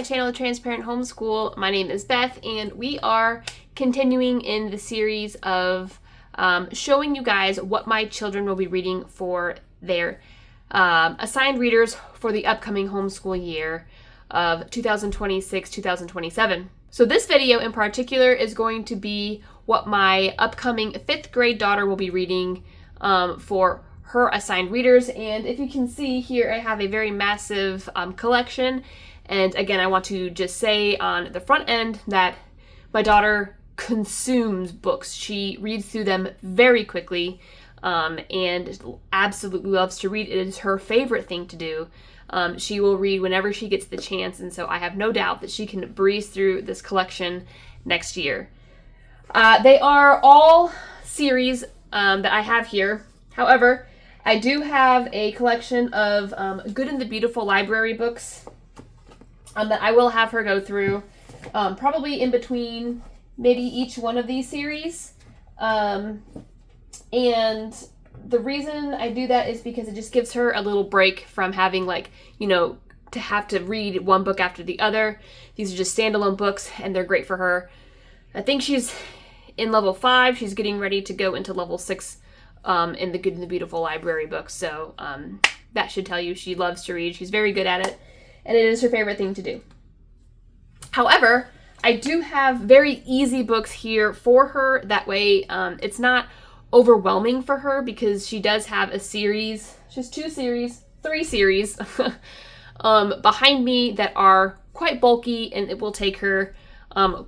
channel, Transparent Homeschool. My name is Beth, and we are continuing in the series of showing you guys what my children will be reading for their assigned readers for the upcoming homeschool year of 2026-2027. So this video in particular is going to be what my upcoming 5th grade daughter will be reading for her assigned readers. And if you can see here, I have a very massive collection. And again, I want to just say on the front end that my daughter consumes books. She reads through them very quickly and absolutely loves to read. It is her favorite thing to do. She will read whenever she gets the chance, and so I have no doubt that she can breeze through this collection next year. They are all series that I have here. However, I do have a collection of Good and the Beautiful library books that I will have her go through, probably in between maybe each one of these series. And the reason I do that is because it just gives her a little break from having to have to read one book after the other. These are just standalone books and they're great for her. I think she's in level 5. She's getting ready to go into level 6 in the Good and the Beautiful library books. So that should tell you she loves to read. She's very good at it, and it is her favorite thing to do. However, I do have very easy books here for her. That way it's not overwhelming for her, because she does have a series, just 3 series behind me that are quite bulky, and it will take her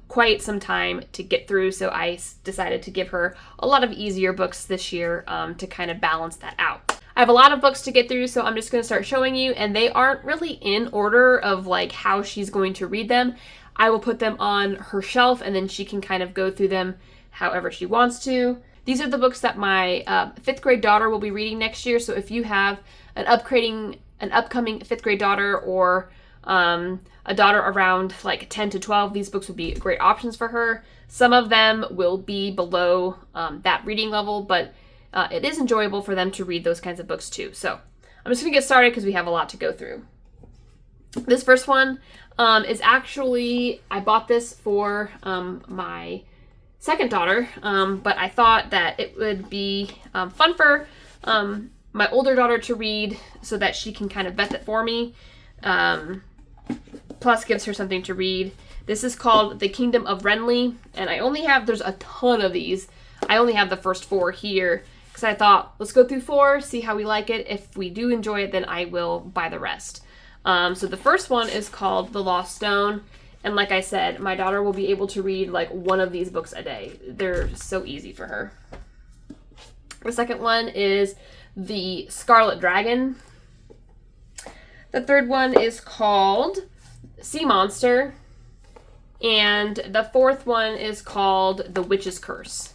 quite some time to get through. So I decided to give her a lot of easier books this year to kind of balance that out. I have a lot of books to get through, so I'm just going to start showing you, and they aren't really in order of how she's going to read them. I will put them on her shelf, and then she can kind of go through them however she wants to. These are the books that my 5th grade daughter will be reading next year. So if you have an upcoming 5th grade daughter, or a daughter around 10 to 12, these books would be great options for her. Some of them will be below that reading level, but it is enjoyable for them to read those kinds of books too. So I'm just going to get started because we have a lot to go through. This first one is actually, I bought this for my second daughter, but I thought that it would be fun for my older daughter to read so that she can kind of vet it for me. Plus gives her something to read. This is called The Kingdom of Renly, and there's a ton of these. I only have the first 4 here because I thought, let's go through 4, see how we like it. If we do enjoy it, then I will buy the rest. So the first one is called The Lost Stone, and like I said, my daughter will be able to read one of these books a day. They're so easy for her. The second one is The Scarlet Dragon. The third one is called Sea Monster. And the fourth one is called The Witch's Curse.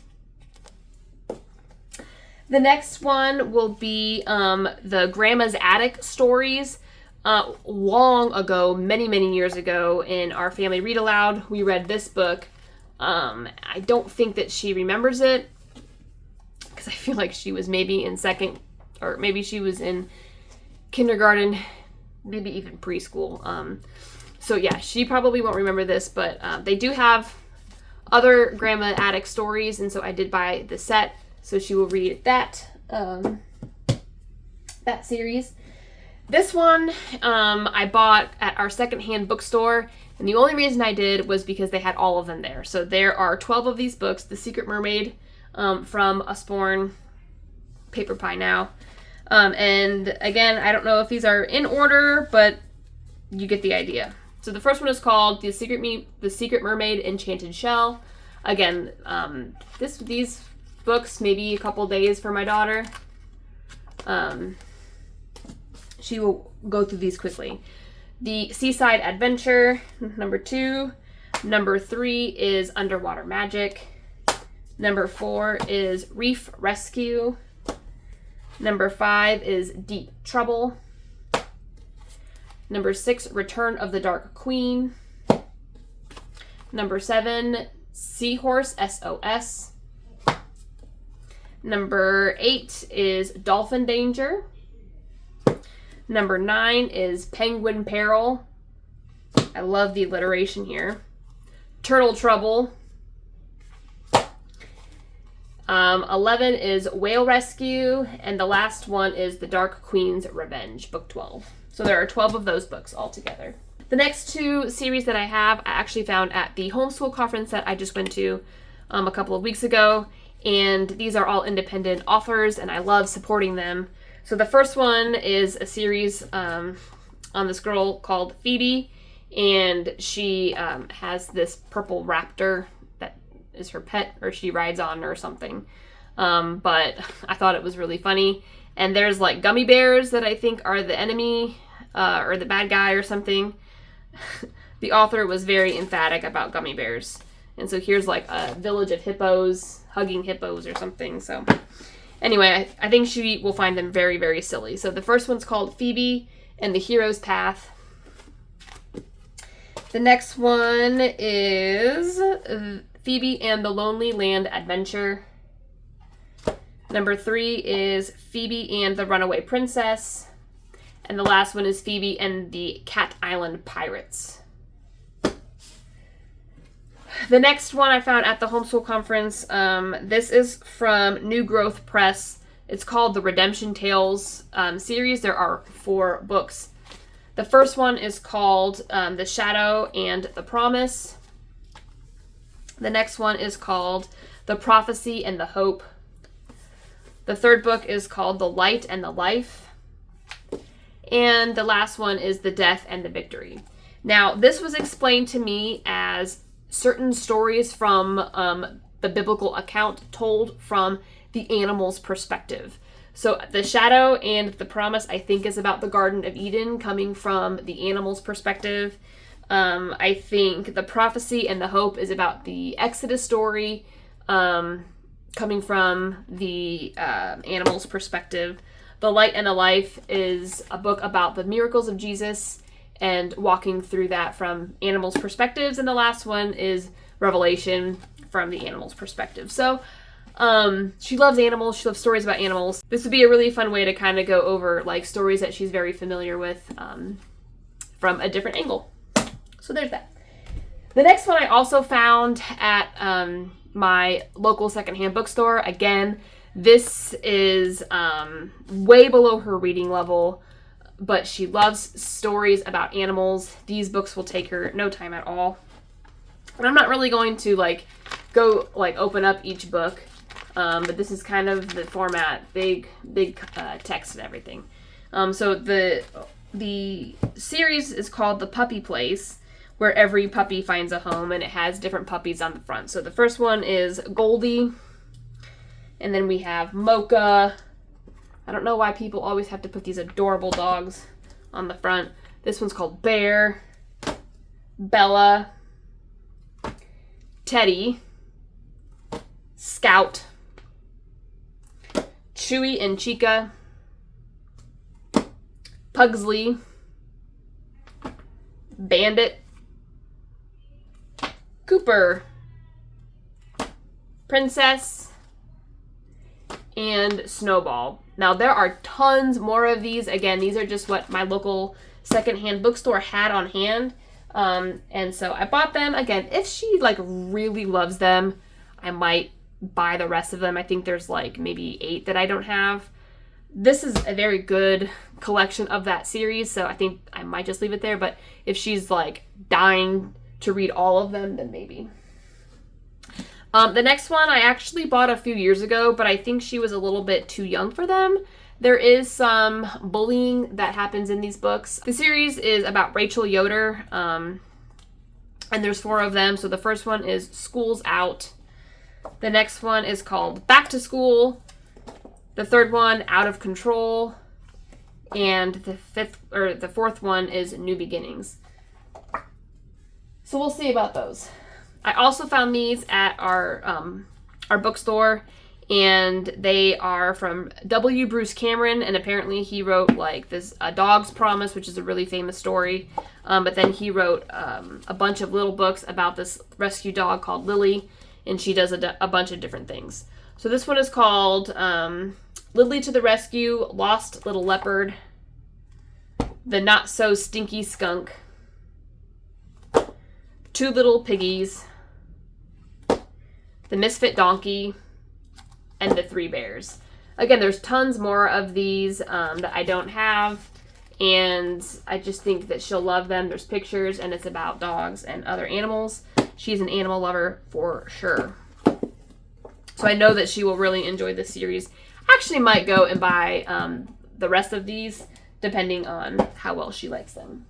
The next one will be the Grandma's Attic stories. Long ago, many years ago, in our family read aloud, we read this book. I don't think that she remembers it, because I feel like she was maybe in second, or maybe she was in kindergarten, maybe even preschool. So yeah, she probably won't remember this, but they do have other Grandma Attic stories, and so I did buy the set, so she will read that that series. This one I bought at our secondhand bookstore, and the only reason I did was because they had all of them there. So there are 12 of these books. The Secret Mermaid from Usborne, Paper Pie Now. And again, I don't know if these are in order, but you get the idea. So the first one is called The Secret Mermaid Enchanted Shell. Again, these books, maybe a couple days for my daughter. She will go through these quickly. The Seaside Adventure, number 2. Number 3 is Underwater Magic. Number 4 is Reef Rescue. Number 5 is Deep Trouble. Number 6, Return of the Dark Queen. Number 7, Seahorse SOS. Number 8 is Dolphin Danger. Number 9 is Penguin Peril. I love the alliteration here. Turtle Trouble. 11 is Whale Rescue, and the last one is The Dark Queen's Revenge, book 12. So there are 12 of those books altogether. The next two series that I have, I actually found at the homeschool conference that I just went to a couple of weeks ago, and these are all independent authors, and I love supporting them. So the first one is a series on this girl called Phoebe, and she has this purple raptor that is her pet, or she rides on or something. But I thought it was really funny. And there's like gummy bears that I think are the enemy or the bad guy or something. The author was very emphatic about gummy bears. And so here's like a village of hippos, hugging hippos or something. So anyway, I think she will find them very, very silly. So the first one's called Phoebe and the Hero's Path. The next one is Phoebe and the Lonely Land Adventure. Number 3 is Phoebe and the Runaway Princess. And the last one is Phoebe and the Cat Island Pirates. The next one I found at the homeschool conference, this is from New Growth Press. It's called the Redemption Tales series. There are 4 books. The first one is called The Shadow and the Promise. The next one is called The Prophecy and the Hope. The third book is called The Light and the Life. And the last one is The Death and the Victory. Now, this was explained to me as certain stories from the biblical account told from the animal's perspective. So The Shadow and the Promise, I think, is about the Garden of Eden coming from the animal's perspective. I think The Prophecy and the Hope is about the Exodus story coming from the animal's perspective. The Light and the Life is a book about the miracles of Jesus and walking through that from animals' perspectives. And the last one is Revelation from the animal's perspective. So she loves animals. She loves stories about animals. This would be a really fun way to kind of go over like stories that she's very familiar with from a different angle. So there's that. The next one I also found at my local secondhand bookstore. Again, this is way below her reading level, but she loves stories about animals. These books will take her no time at all. And I'm not really going to go open up each book, but this is kind of the format, big text and everything. So the series is called The Puppy Place, where every puppy finds a home, and it has different puppies on the front. So the first one is Goldie, and then we have Mocha. I don't know why people always have to put these adorable dogs on the front. This one's called Bear, Bella, Teddy, Scout, Chewy and Chica, Pugsley, Bandit, Cooper, Princess, and Snowball. Now, there are tons more of these. Again, these are just what my local secondhand bookstore had on hand. And so I bought them. Again, if she really loves them, I might buy the rest of them. I think there's maybe 8 that I don't have. This is a very good collection of that series, so I think I might just leave it there. But if she's dying to read all of them, then maybe. The next one I actually bought a few years ago, but I think she was a little bit too young for them. There is some bullying that happens in these books. The series is about Rachel Yoder, and there's 4 of them. So the first one is School's Out. The next one is called Back to School. The third one, Out of Control. And the fourth one is New Beginnings. So we'll see about those. I also found these at our bookstore, and they are from W. Bruce Cameron, and apparently he wrote this A Dog's Promise, which is a really famous story, but then he wrote a bunch of little books about this rescue dog called Lily, and she does a bunch of different things. So this one is called Lily to the Rescue, Lost Little Leopard, The Not So Stinky Skunk, Two Little Piggies, The Misfit Donkey, and The Three Bears. Again, there's tons more of these that I don't have, and I just think that she'll love them. There's pictures, and it's about dogs and other animals. She's an animal lover for sure. So I know that she will really enjoy this series. I actually might go and buy the rest of these, depending on how well she likes them.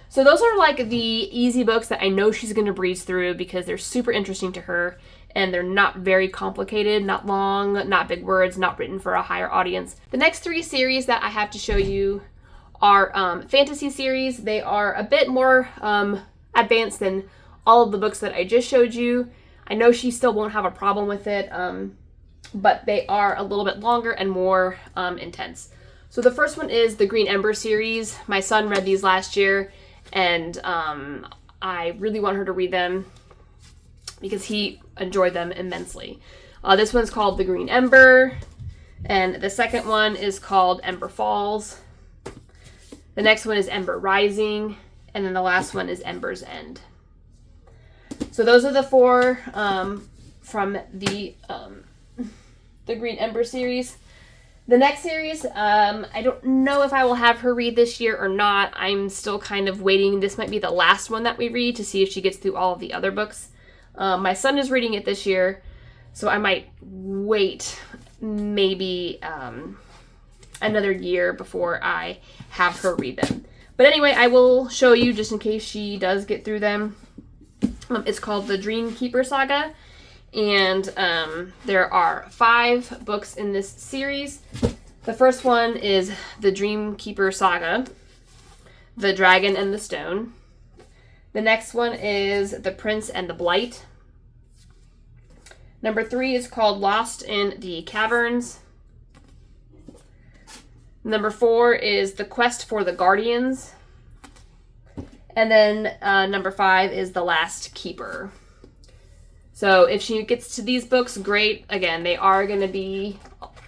So those are like the easy books that I know she's going to breeze through because they're super interesting to her and they're not very complicated, not long, not big words, not written for a higher audience. The next three series that I have to show you are fantasy series. They are a bit more advanced than all of the books that I just showed you. I know she still won't have a problem with it, but they are a little bit longer and more intense. So the first one is the Green Ember series. My son read these last year, and I really want her to read them because he enjoyed them immensely. This one's called The Green Ember, and the second one is called Ember Falls. The next one is Ember Rising, and then the last one is Ember's End. So those are the four from the Green Ember series. The next series, I don't know if I will have her read this year or not. I'm still kind of waiting. This might be the last one that we read to see if she gets through all of the other books. My son is reading it this year, so I might wait maybe another year before I have her read them. But anyway, I will show you just in case she does get through them. It's called the Dreamkeeper Saga. And there are 5 books in this series. The first one is the Dreamkeeper Saga, The Dragon and the Stone. The next one is The Prince and the Blight. Number 3 is called Lost in the Caverns. Number 4 is The Quest for the Guardians. And then number 5 is The Last Keeper. So if she gets to these books, great. Again, they are going to be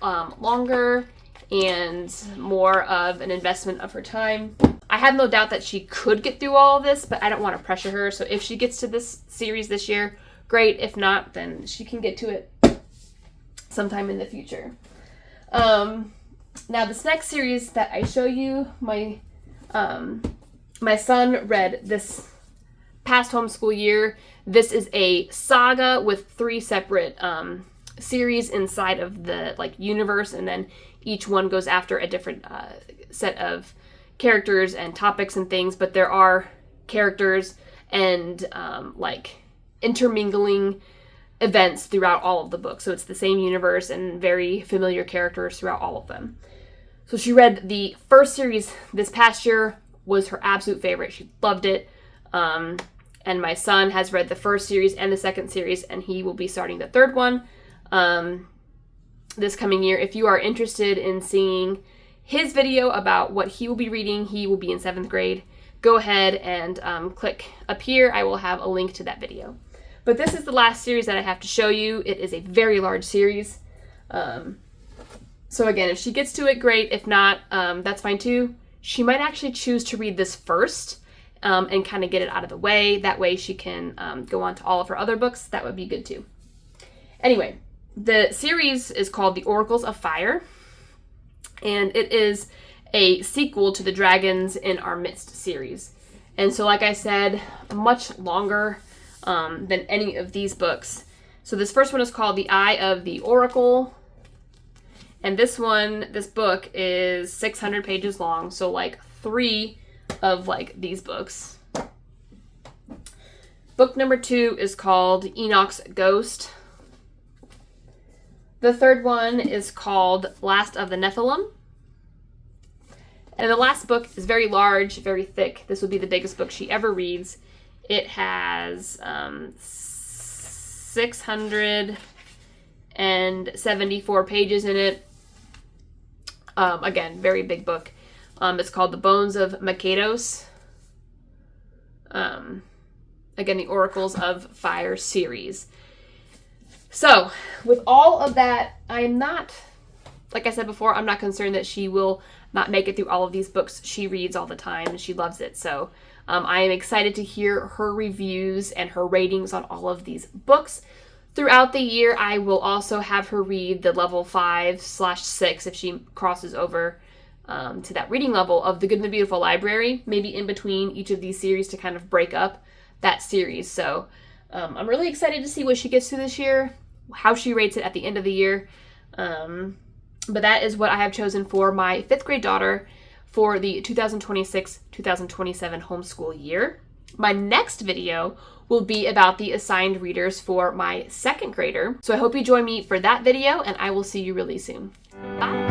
longer and more of an investment of her time. I have no doubt that she could get through all of this, but I don't want to pressure her. So if she gets to this series this year, great. If not, then she can get to it sometime in the future. Now, this next series that I show you, my son read this past homeschool year. This is a saga with 3 separate series inside of the universe, and then each one goes after a different set of characters and topics and things. But there are characters and intermingling events throughout all of the books. So it's the same universe and very familiar characters throughout all of them. So she read the first series this past year, was her absolute favorite. She loved it. And my son has read the first series and the second series, and he will be starting the third one this coming year. If you are interested in seeing his video about what he will be reading, he will be in 7th grade. Go ahead and click up here. I will have a link to that video. But this is the last series that I have to show you. It is a very large series. So again, if she gets to it, great. If not, that's fine too. She might actually choose to read this first and kind of get it out of the way. That way she can go on to all of her other books. That would be good too. Anyway, the series is called The Oracles of Fire, and it is a sequel to the Dragons in Our Midst series. And so, like I said, much longer than any of these books. So this first one is called The Eye of the Oracle, and this book is 600 pages long, so 3 of these books. Book number 2 is called Enoch's Ghost. The third one is called Last of the Nephilim. And the last book is very large, very thick. This would be the biggest book she ever reads. It has 674 pages in it. Again, very big book. It's called The Bones of Makados. Again, the Oracles of Fire series. So, with all of that, I'm not, like I said before, I'm not concerned that she will not make it through all of these books. She reads all the time and she loves it. So, I am excited to hear her reviews and her ratings on all of these books. Throughout the year, I will also have her read the level 5/6 if she crosses over to that reading level of The Good and the Beautiful Library, maybe in between each of these series to kind of break up that series. So I'm really excited to see what she gets through this year, how she rates it at the end of the year. But that is what I have chosen for my 5th grade daughter for the 2026-2027 homeschool year. My next video will be about the assigned readers for my 2nd grader. So I hope you join me for that video, and I will see you really soon. Bye!